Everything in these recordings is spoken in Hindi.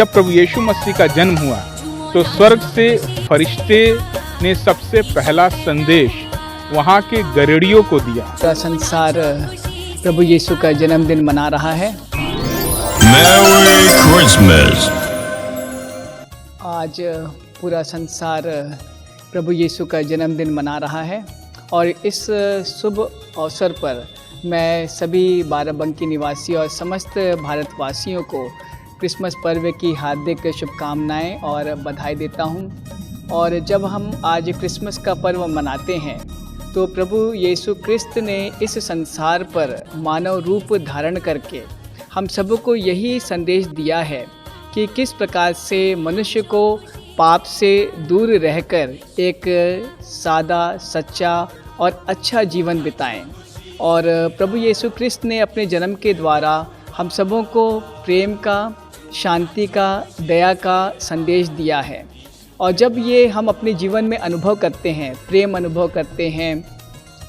जब प्रभु यीशु मसीह का जन्म हुआ तो स्वर्ग से फरिश्ते ने सबसे पहला संदेश वहाँ के गरेड़ियों को दिया। पूरा संसार प्रभु यीशु का जन्मदिन मना रहा है। Merry Christmas! आज पूरा संसार प्रभु यीशु का जन्मदिन मना रहा है और इस शुभ अवसर पर मैं सभी बाराबंकी निवासी और समस्त भारतवासियों को क्रिसमस पर्व की हार्दिक शुभकामनाएं और बधाई देता हूं। और जब हम आज क्रिसमस का पर्व मनाते हैं तो प्रभु यीशु क्रिस्त ने इस संसार पर मानव रूप धारण करके हम सबको यही संदेश दिया है कि किस प्रकार से मनुष्य को पाप से दूर रहकर एक सादा, सच्चा और अच्छा जीवन बिताएं। और प्रभु यीशु क्रिस्त ने अपने जन्म के द्वारा हम सबों को प्रेम का, शांति का, दया का संदेश दिया है। और जब ये हम अपने जीवन में अनुभव करते हैं, प्रेम अनुभव करते हैं,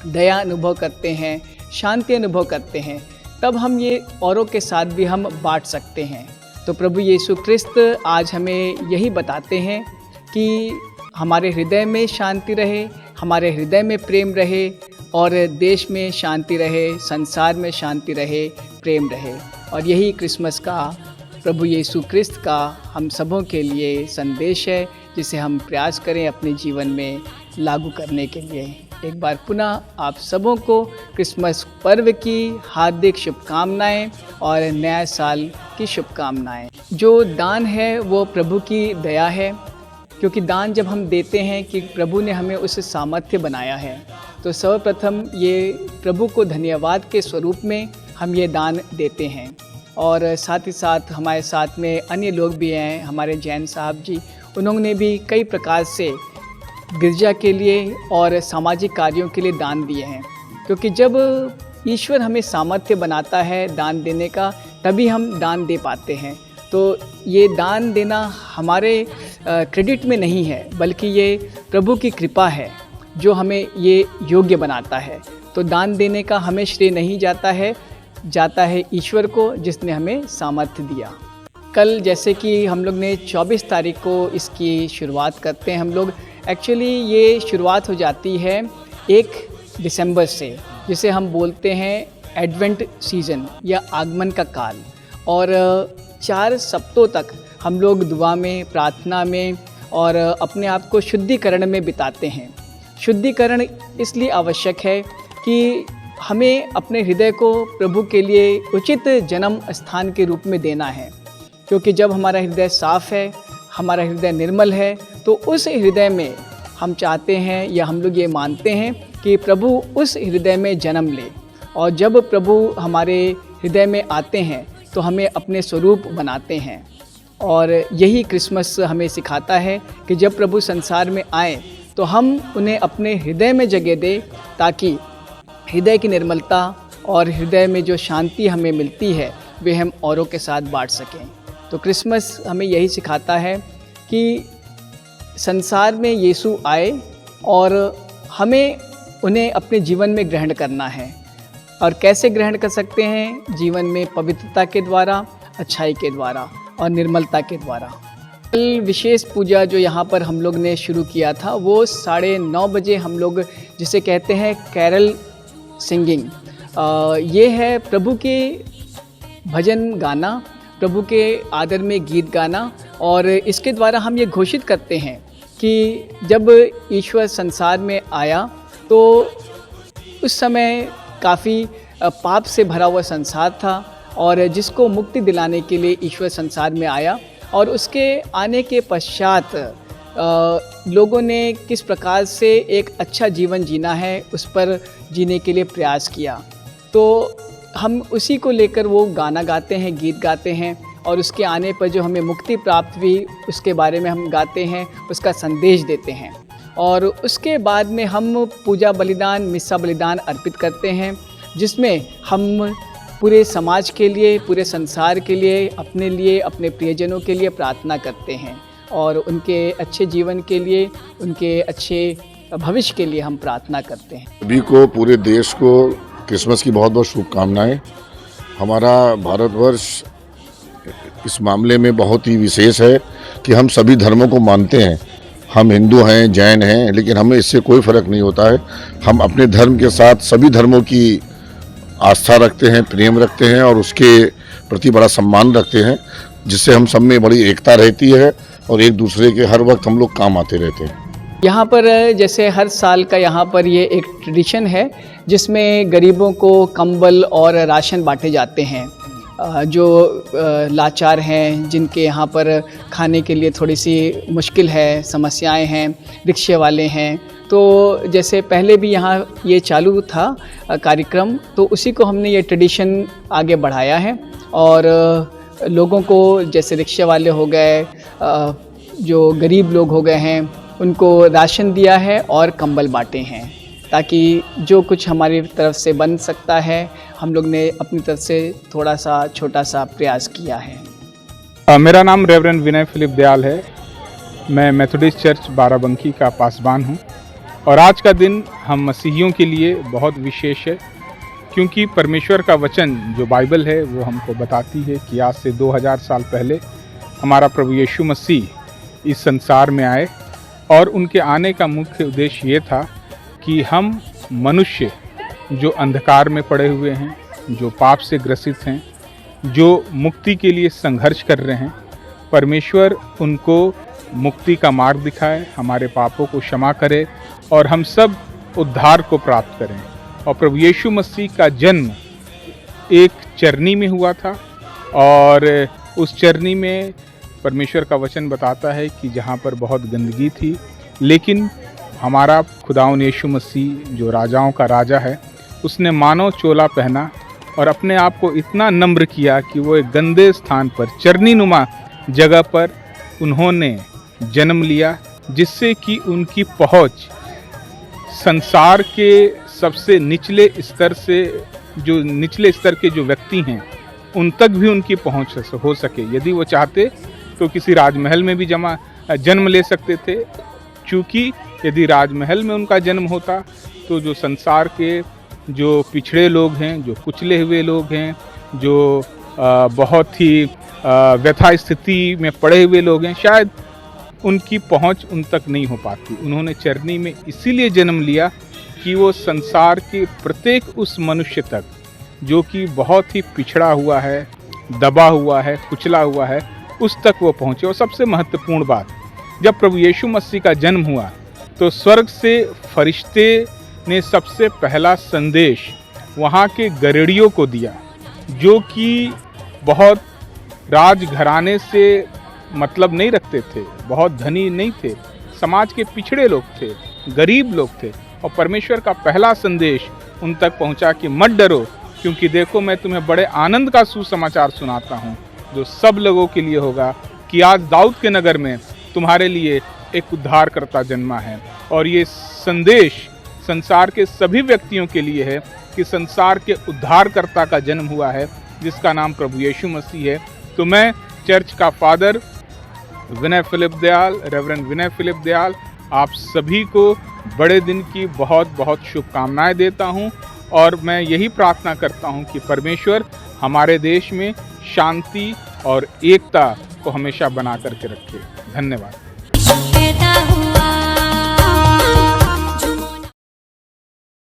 दया अनुभव करते हैं, शांति अनुभव करते हैं, तब हम ये औरों के साथ भी हम बांट सकते हैं। तो प्रभु यीशु क्रिस्त आज हमें यही बताते हैं कि हमारे हृदय में शांति रहे, हमारे हृदय में प्रेम रहे और देश में शांति रहे, संसार में शांति रहे, प्रेम रहे। और यही क्रिसमस का प्रभु यीशु क्रिस्त का हम सबों के लिए संदेश है, जिसे हम प्रयास करें अपने जीवन में लागू करने के लिए। एक बार पुनः आप सबों को क्रिसमस पर्व की हार्दिक शुभकामनाएं और नया साल की शुभकामनाएं। जो दान है वो प्रभु की दया है, क्योंकि दान जब हम देते हैं कि प्रभु ने हमें उस सामर्थ्य बनाया है, तो सर्वप्रथम ये प्रभु को धन्यवाद के स्वरूप में हम ये दान देते हैं। और साथ ही साथ हमारे साथ में अन्य लोग भी हैं, हमारे जैन साहब जी, उन्होंने भी कई प्रकार से गिरजा के लिए और सामाजिक कार्यों के लिए दान दिए हैं। क्योंकि जब ईश्वर हमें सामर्थ्य बनाता है दान देने का, तभी हम दान दे पाते हैं। तो ये दान देना हमारे क्रेडिट में नहीं है, बल्कि ये प्रभु की कृपा है जो हमें ये योग्य बनाता है। तो दान देने का हमें श्रेय नहीं जाता है ईश्वर को, जिसने हमें सामर्थ्य दिया। कल जैसे कि हम लोग ने 24 तारीख को इसकी शुरुआत करते हैं हम लोग। एक्चुअली ये शुरुआत हो जाती है 1 दिसंबर से, जिसे हम बोलते हैं एडवेंट सीज़न या आगमन का काल। और 4 सप्ताह तक हम लोग दुआ में, प्रार्थना में और अपने आप को शुद्धिकरण में बिताते हैं। शुद्धिकरण इसलिए आवश्यक है कि हमें अपने हृदय को प्रभु के लिए उचित जन्म स्थान के रूप में देना है। क्योंकि जब हमारा हृदय साफ़ है, हमारा हृदय निर्मल है, तो उस हृदय में हम चाहते हैं या हम लोग ये मानते हैं कि प्रभु उस हृदय में जन्म ले। और जब प्रभु हमारे हृदय में आते हैं तो हमें अपने स्वरूप बनाते हैं। और यही क्रिसमस हमें सिखाता है कि जब प्रभु संसार में आए तो हम उन्हें अपने हृदय में जगह दें, ताकि हृदय की निर्मलता और हृदय में जो शांति हमें मिलती है वे हम औरों के साथ बांट सकें। तो क्रिसमस हमें यही सिखाता है कि संसार में यीशु आए और हमें उन्हें अपने जीवन में ग्रहण करना है। और कैसे ग्रहण कर सकते हैं? जीवन में पवित्रता के द्वारा, अच्छाई के द्वारा और निर्मलता के द्वारा। कल विशेष पूजा जो यहाँ पर हम लोग ने शुरू किया था, वो 9:30 बजे हम लोग जिसे कहते हैं कैरल सिंगिंग, ये है प्रभु के भजन गाना, प्रभु के आदर में गीत गाना। और इसके द्वारा हम ये घोषित करते हैं कि जब ईश्वर संसार में आया तो उस समय काफ़ी पाप से भरा हुआ संसार था, और जिसको मुक्ति दिलाने के लिए ईश्वर संसार में आया। और उसके आने के पश्चात लोगों ने किस प्रकार से एक अच्छा जीवन जीना है, उस पर जीने के लिए प्रयास किया। तो हम उसी को लेकर वो गाना गाते हैं, गीत गाते हैं, और उसके आने पर जो हमें मुक्ति प्राप्त हुई उसके बारे में हम गाते हैं, उसका संदेश देते हैं। और उसके बाद में हम पूजा बलिदान, मिस्सा बलिदान अर्पित करते हैं, जिसमें हम पूरे समाज के लिए, पूरे संसार के लिए, अपने प्रियजनों के लिए प्रार्थना करते हैं और उनके अच्छे जीवन के लिए, उनके अच्छे भविष्य के लिए हम प्रार्थना करते हैं। सभी को, पूरे देश को क्रिसमस की बहुत बहुत शुभकामनाएं। हमारा भारतवर्ष इस मामले में बहुत ही विशेष है कि हम सभी धर्मों को मानते हैं। हम हिंदू हैं, जैन हैं, लेकिन हमें इससे कोई फ़र्क नहीं होता है। हम अपने धर्म के साथ सभी धर्मों की आस्था रखते हैं, प्रेम रखते हैं और उसके प्रति बड़ा सम्मान रखते हैं, जिससे हम सब में बड़ी एकता रहती है और एक दूसरे के हर वक्त हम लोग काम आते रहते हैं। यहाँ पर जैसे हर साल का यहाँ पर ये एक ट्रेडिशन है जिसमें गरीबों को कंबल और राशन बांटे जाते हैं। जो लाचार हैं, जिनके यहाँ पर खाने के लिए थोड़ी सी मुश्किल है, समस्याएं हैं, रिक्शे वाले हैं, तो जैसे पहले भी यहाँ ये चालू था कार्यक्रम, तो उसी को हमने ये ट्रेडिशन आगे बढ़ाया है और लोगों को, जैसे रिक्शे वाले हो गए, जो गरीब लोग हो गए हैं, उनको राशन दिया है और कंबल बांटे हैं, ताकि जो कुछ हमारी तरफ से बन सकता है हम लोग ने अपनी तरफ से थोड़ा सा छोटा सा प्रयास किया है। मेरा नाम रेवरेंड विनय फिलिप दयाल है। मैं मेथोडिस्ट चर्च बाराबंकी का पासबान हूँ और आज का दिन हम मसीहियों के लिए बहुत विशेष है, क्योंकि परमेश्वर का वचन जो बाइबल है वो हमको बताती है कि आज से 2000 साल पहले हमारा प्रभु यीशु मसीह इस संसार में आए और उनके आने का मुख्य उद्देश्य ये था कि हम मनुष्य जो अंधकार में पड़े हुए हैं, जो पाप से ग्रसित हैं, जो मुक्ति के लिए संघर्ष कर रहे हैं, परमेश्वर उनको मुक्ति का मार्ग दिखाए, हमारे पापों को क्षमा करे और हम सब उद्धार को प्राप्त करें। और प्रभु यीशु मसीह का जन्म एक चरनी में हुआ था और उस चरनी में परमेश्वर का वचन बताता है कि जहाँ पर बहुत गंदगी थी, लेकिन हमारा खुदावन यीशु मसीह जो राजाओं का राजा है, उसने मानव चोला पहना और अपने आप को इतना नम्र किया कि वो एक गंदे स्थान पर, चरनी नुमा जगह पर उन्होंने जन्म लिया, जिससे कि उनकी पहुँच संसार के सबसे निचले स्तर से, जो निचले स्तर के जो व्यक्ति हैं, उन तक भी उनकी पहुँच हो सके। यदि वो चाहते तो किसी राजमहल में भी जन्म ले सकते थे, क्योंकि यदि राजमहल में उनका जन्म होता तो जो संसार के जो पिछड़े लोग हैं, जो कुचले हुए लोग हैं, जो बहुत ही व्यथा स्थिति में पड़े हुए लोग हैं, शायद उनकी पहुंच उन तक नहीं हो पाती। उन्होंने चरनी में इसीलिए जन्म लिया कि वो संसार के प्रत्येक उस मनुष्य तक जो कि बहुत ही पिछड़ा हुआ है, दबा हुआ है, कुचला हुआ है, उस तक वो पहुँचे। और सबसे महत्वपूर्ण बात, जब प्रभु यीशु मसीह का जन्म हुआ तो स्वर्ग से फरिश्ते ने सबसे पहला संदेश वहाँ के गरेड़ियों को दिया, जो कि बहुत राजघराने से मतलब नहीं रखते थे, बहुत धनी नहीं थे, समाज के पिछड़े लोग थे, गरीब लोग थे। और परमेश्वर का पहला संदेश उन तक पहुँचा कि मत डरो, क्योंकि देखो मैं तुम्हें बड़े आनंद का सुसमाचार सुनाता हूँ, जो सब लोगों के लिए होगा, कि आज दाऊद के नगर में तुम्हारे लिए एक उद्धारकर्ता जन्मा है। और ये संदेश संसार के सभी व्यक्तियों के लिए है कि संसार के उद्धारकर्ता का जन्म हुआ है, जिसका नाम प्रभु यीशु मसीह है। तो मैं चर्च का फादर विनय फिलिप दयाल, रेवरेंड विनय फिलिप दयाल, आप सभी को बड़े दिन की बहुत बहुत शुभकामनाएं देता हूं और मैं यही प्रार्थना करता हूं कि परमेश्वर हमारे देश में शांति और एकता को हमेशा बना करके रखे। धन्यवाद।